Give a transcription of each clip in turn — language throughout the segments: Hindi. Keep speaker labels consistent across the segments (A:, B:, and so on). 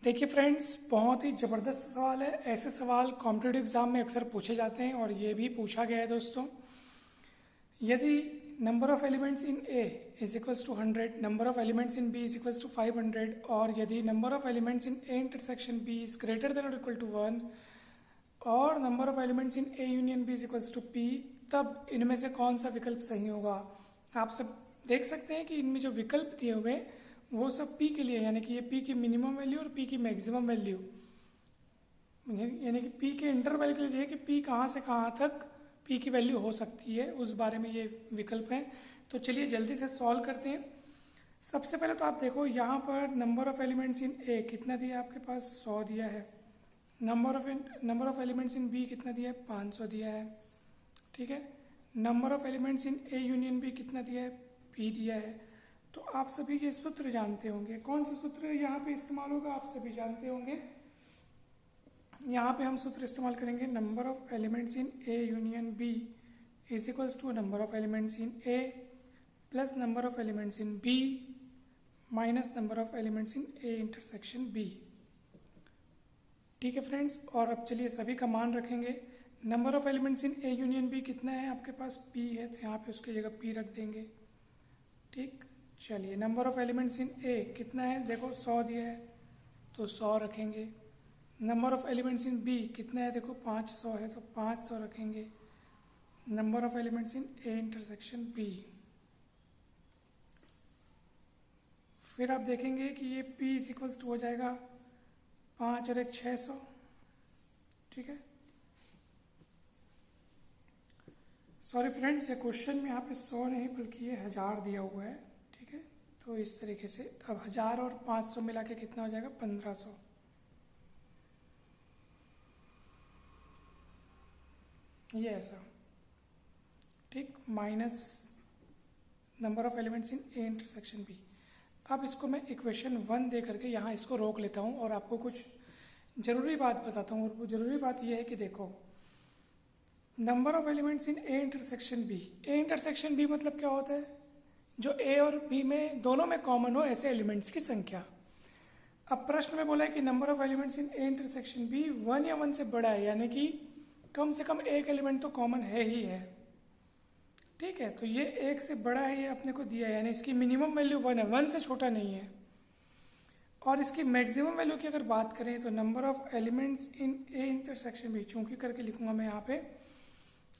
A: देखिए फ्रेंड्स, बहुत ही ज़बरदस्त सवाल है। ऐसे सवाल कॉम्पिटिटिव एग्ज़ाम में अक्सर पूछे जाते हैं और ये भी पूछा गया है दोस्तों। यदि number of elements in A is equals to 100, number of elements in B is equals to 500 और यदि number of elements in A intersection B is greater than और इक्वल टू 1 और number of elements in A union B is equals to P, तब इनमें से कौन सा विकल्प सही होगा। आप सब देख सकते हैं कि इनमें जो विकल्प दिए हुए हैं वो सब पी के लिए, यानी कि ये पी की मिनिमम वैल्यू और पी की मैक्सिमम वैल्यू, यानी कि पी के इंटरवल के लिए दिए कि पी कहाँ से कहाँ तक पी की वैल्यू हो सकती है, उस बारे में ये विकल्प हैं। तो चलिए जल्दी से सॉल्व करते हैं। सबसे पहले तो आप देखो यहाँ पर number of elements in A कितना दिया है, आपके पास 100 दिया है। Number of elements in B कितना दिया है, 500 दिया है। ठीक है। Number of elements in A union B कितना दिया है, पी दिया है। तो आप सभी ये सूत्र जानते होंगे। कौन सा सूत्र यहाँ पे इस्तेमाल होगा, आप सभी जानते होंगे। यहाँ पे हम सूत्र इस्तेमाल करेंगे, number of elements in A union B is equals to number of elements in A plus number of elements in B minus number of elements in A intersection B. ठीक है फ्रेंड्स, और अब चलिए सभी का मान रखेंगे। Number of elements in A union B कितना है, आपके पास पी है, तो यहाँ पे उसकी जगह पी रख देंगे। ठीक, चलिए number of elements in A कितना है, देखो 100 दिया है तो 100 रखेंगे। Number of elements in B कितना है, देखो 500 है तो 500 रखेंगे। Number of elements in A intersection B, फिर आप देखेंगे कि ये p इज इक्वल्स टू हो जाएगा 5 और 1 600। ठीक है, सॉरी फ्रेंड्स, ये क्वेश्चन में यहाँ पे 100 नहीं बल्कि ये 1000 दिया हुआ है। ठीक है, तो इस तरीके से अब 1000 और 500 मिला के कितना हो जाएगा, 1500। ये ऐसा। ठीक, minus number of elements in A intersection B. अब इसको मैं इक्वेशन 1 दे करके यहाँ इसको रोक लेता हूँ और आपको कुछ ज़रूरी बात बताता हूँ। और वो ज़रूरी बात यह है कि देखो, number of elements in A intersection B, A intersection B मतलब क्या होता है, जो ए और बी में दोनों में कॉमन हो ऐसे एलिमेंट्स की संख्या। अब प्रश्न में बोला है कि number of elements in A intersection B 1 या 1 से बड़ा है, यानी कि कम से कम एक एलिमेंट तो कॉमन है ही है। ठीक है, तो ये 1 से बड़ा है, ये अपने को दिया है, यानी इसकी मिनिमम वैल्यू 1 है, 1 से छोटा नहीं है। और इसकी मैक्सिमम वैल्यू की अगर बात करें तो number of elements in A intersection B, चूंकि करके लिखूंगा मैं यहाँ पे,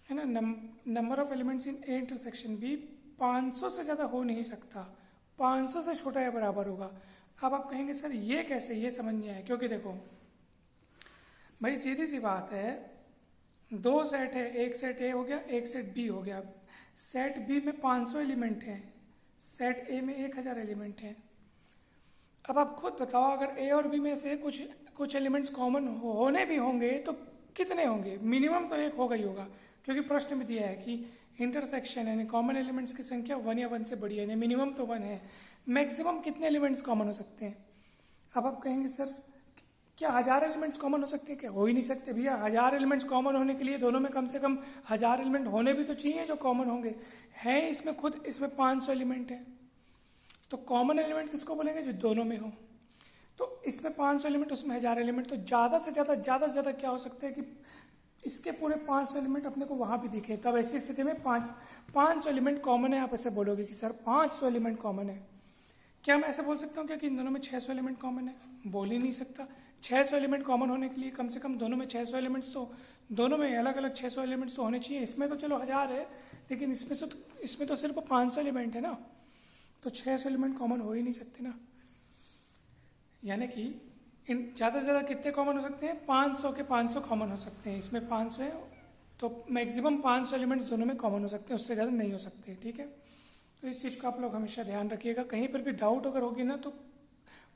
A: है ना, number of elements in A intersection B 500 से ज़्यादा हो नहीं सकता, 500 से छोटा या बराबर होगा। अब आप कहेंगे सर ये कैसे, ये समझ नहीं आया। क्योंकि देखो भाई सीधी सी बात है, 2 सेट है, एक सेट ए हो गया, एक सेट बी हो गया। सेट बी में 500 एलिमेंट हैं, सेट ए में 1000 एलिमेंट हैं। अब आप खुद बताओ, अगर ए और बी में से कुछ एलिमेंट्स कॉमन होने भी होंगे तो कितने होंगे, मिनिमम तो 1 होगा ही होगा। क्योंकि प्रश्न में दिया है कि इंटरसेक्शन यानी कॉमन एलिमेंट्स की संख्या 1 या 1 से बड़ी है, यानी मिनिमम तो 1 है। मैक्सिमम कितने एलिमेंट्स कॉमन हो सकते हैं। अब आप कहेंगे सर क्या 1000 एलिमेंट्स कॉमन हो सकते हैं, क्या हो ही नहीं सकते भैया। 1000 एलिमेंट्स कॉमन होने के लिए दोनों में कम से कम 1000 एलिमेंट होने भी तो चाहिए जो कॉमन होंगे। हैं इसमें खुद इसमें 500 एलिमेंट हैं, तो कॉमन एलिमेंट किसको बोलेंगे, जो दोनों में हो। तो इसमें 500 एलिमेंट, उसमें 1000 एलिमेंट, तो ज़्यादा से ज़्यादा क्या हो सकता है कि इसके पूरे 500 एलिमेंट अपने को वहाँ भी दिखे। तब ऐसी स्थिति में 500 एलिमेंट कॉमन है। आप ऐसे बोलोगे कि सर 500 एलिमेंट कॉमन है, क्या मैं ऐसे बोल सकता हूँ क्या कि इन दोनों में 600 एलिमेंट कॉमन है, बोल ही नहीं सकता। 600 एलिमेंट कॉमन होने के लिए कम से कम दोनों में 600 एलिमेंट्स, तो दोनों में अलग अलग 600 एलिमेंट्स तो होने चाहिए। इसमें तो चलो 1000 है, लेकिन इसमें तो सिर्फ 500 एलिमेंट है ना, तो 600 एलिमेंट कॉमन हो ही नहीं सकते ना। यानी कि इन ज़्यादा से ज़्यादा कितने कॉमन हो सकते हैं, 500 के 500 कॉमन हो सकते हैं। इसमें 500 है तो मैक्सिमम 500 एलिमेंट्स दोनों में कॉमन हो सकते हैं, उससे ज़्यादा नहीं हो सकते। ठीक है, तो इस चीज़ को आप लोग हमेशा ध्यान रखिएगा। कहीं पर भी डाउट अगर होगी ना तो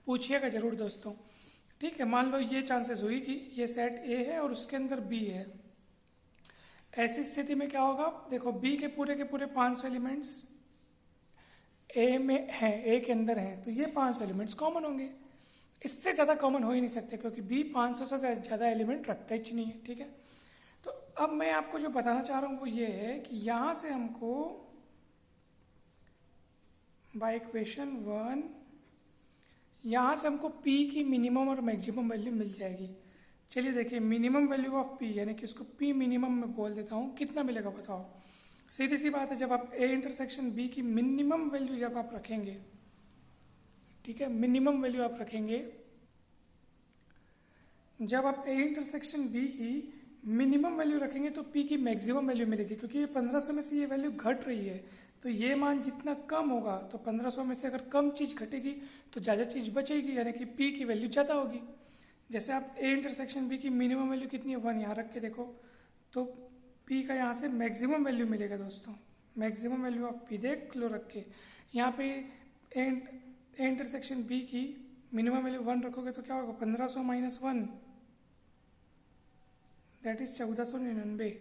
A: पूछिएगा ज़रूर दोस्तों। ठीक है, मान लो ये चांसेस हुई कि ये सेट ए है और उसके अंदर बी है। ऐसी स्थिति में क्या होगा, देखो बी के पूरे 500 एलिमेंट्स ए में हैं, ए के अंदर हैं, तो ये 500 एलिमेंट्स कॉमन होंगे। इससे ज़्यादा कॉमन हो ही नहीं सकते, क्योंकि बी 500 से ज़्यादा एलिमेंट रखता ही नहीं है। ठीक है, तो अब मैं आपको जो बताना चाह रहा हूँ वो ये है कि यहाँ से हमको बाय इक्वेशन 1 यहाँ से हमको P की मिनिमम और मैक्सिमम वैल्यू मिल जाएगी। चलिए देखिए, मिनिमम वैल्यू ऑफ P यानी कि इसको P मिनिमम में बोल देता हूँ, कितना मिलेगा बताओ। सीधी सी बात है, जब आप A इंटरसेक्शन B की मिनिमम वैल्यू जब आप रखेंगे, ठीक है, मिनिमम वैल्यू आप रखेंगे, जब आप A इंटरसेक्शन B की मिनिमम वैल्यू रखेंगे तो P की मैक्सिमम वैल्यू मिलेगी, क्योंकि ये 1500 में से ये वैल्यू घट रही है, तो ये मान जितना कम होगा तो 1500 में से अगर कम चीज़ घटेगी तो ज़्यादा चीज़ बचेगी, यानी कि P की वैल्यू ज़्यादा होगी। जैसे आप A इंटरसेक्शन B की मिनिमम वैल्यू कितनी है, 1, यहाँ रख के देखो, तो P का यहाँ से मैक्सिमम वैल्यू मिलेगा दोस्तों। मैक्सिमम वैल्यू ऑफ P देख लो रख के, यहाँ पे A इंटरसेक्शन B की मिनिमम वैल्यू 1 रखोगे तो क्या होगा, 1500 माइनस 1, दैट इज 1499।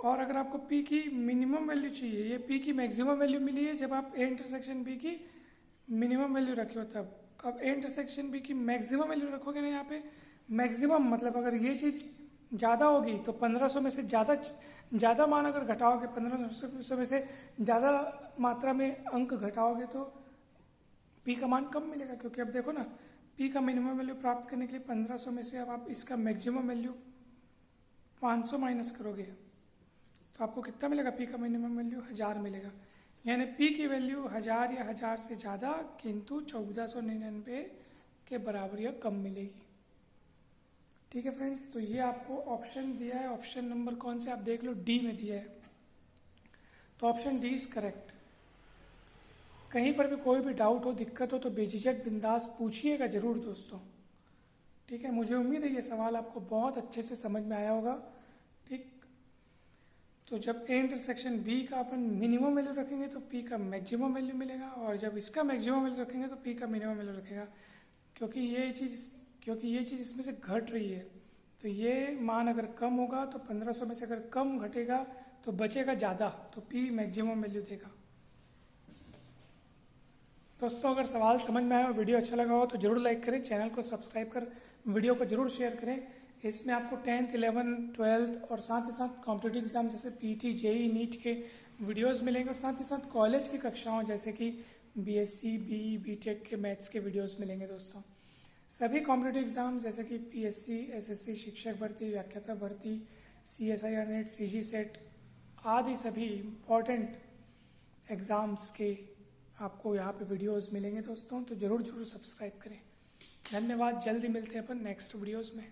A: और अगर आपको P की मिनिमम वैल्यू चाहिए, ये P की मैक्सिमम वैल्यू मिली है जब आप A इंटरसेक्शन B की मिनिमम वैल्यू रखे हो तब। अब A इंटरसेक्शन B की मैक्सिमम वैल्यू रखोगे ना, यहाँ पे मैक्सिमम मतलब अगर ये चीज़ ज़्यादा होगी तो 1500 में से ज़्यादा मान अगर घटाओगे, 1500 में से ज़्यादा मात्रा में अंक घटाओगे तो P का मान कम मिलेगा। क्योंकि अब देखो ना, P का मिनिमम वैल्यू प्राप्त करने के लिए 1500 में से अब आप इसका मैक्सिमम वैल्यू 500 माइनस करोगे तो आपको कितना मिलेगा, P का मिनिमम वैल्यू 1000 मिलेगा। यानी P की वैल्यू 1000 या 1000 से ज़्यादा, किंतु 1499 के बराबर या कम मिलेगी। ठीक है फ्रेंड्स, तो ये आपको ऑप्शन दिया है, ऑप्शन नंबर कौन से आप देख लो, D में दिया है, तो ऑप्शन D इज करेक्ट। कहीं पर भी कोई भी डाउट हो, दिक्कत हो तो बेझिझक बिंदास पूछिएगा ज़रूर दोस्तों। ठीक है, मुझे उम्मीद है ये सवाल आपको बहुत अच्छे से समझ में आया होगा। ठीक, तो जब A इंटरसेक्शन B का अपन मिनिमम वैल्यू रखेंगे तो P का मैक्सिमम वैल्यू मिलेगा, और जब इसका मैक्सिमम वैल्यू रखेंगे तो P का मिनिमम वैल्यू रखेगा। क्योंकि ये चीज़ इसमें से घट रही है, तो ये मान अगर कम होगा तो 1500 में से अगर कम घटेगा तो बचेगा ज़्यादा, तो P मैक्सिमम वैल्यू देगा। दोस्तों, अगर सवाल समझ में आया हो, वीडियो अच्छा लगा हो तो ज़रूर लाइक करें, चैनल को सब्सक्राइब कर वीडियो को ज़रूर शेयर करें। इसमें आपको 10th, 11th, 12th और साथ ही साथ कॉम्पिटिटिव एग्जाम जैसे पीटी, जेई, नीट के वीडियोस मिलेंगे, और साथ ही साथ कॉलेज की कक्षाओं जैसे कि बीएससी, बीई, बीटेक के मैथ्स के वीडियोस मिलेंगे दोस्तों। सभी कॉम्पिटिटिव एग्जाम जैसे कि पीएससी, एसएससी, शिक्षक भर्ती, व्याख्याता भर्ती, सीएसआईआर नेट, सीजी सेट आदि सभी इम्पॉर्टेंट एग्ज़ाम्स के आपको यहाँ पे वीडियोस मिलेंगे दोस्तों, तो ज़रूर सब्सक्राइब करें। धन्यवाद, जल्दी मिलते हैं अपन नेक्स्ट वीडियोस में।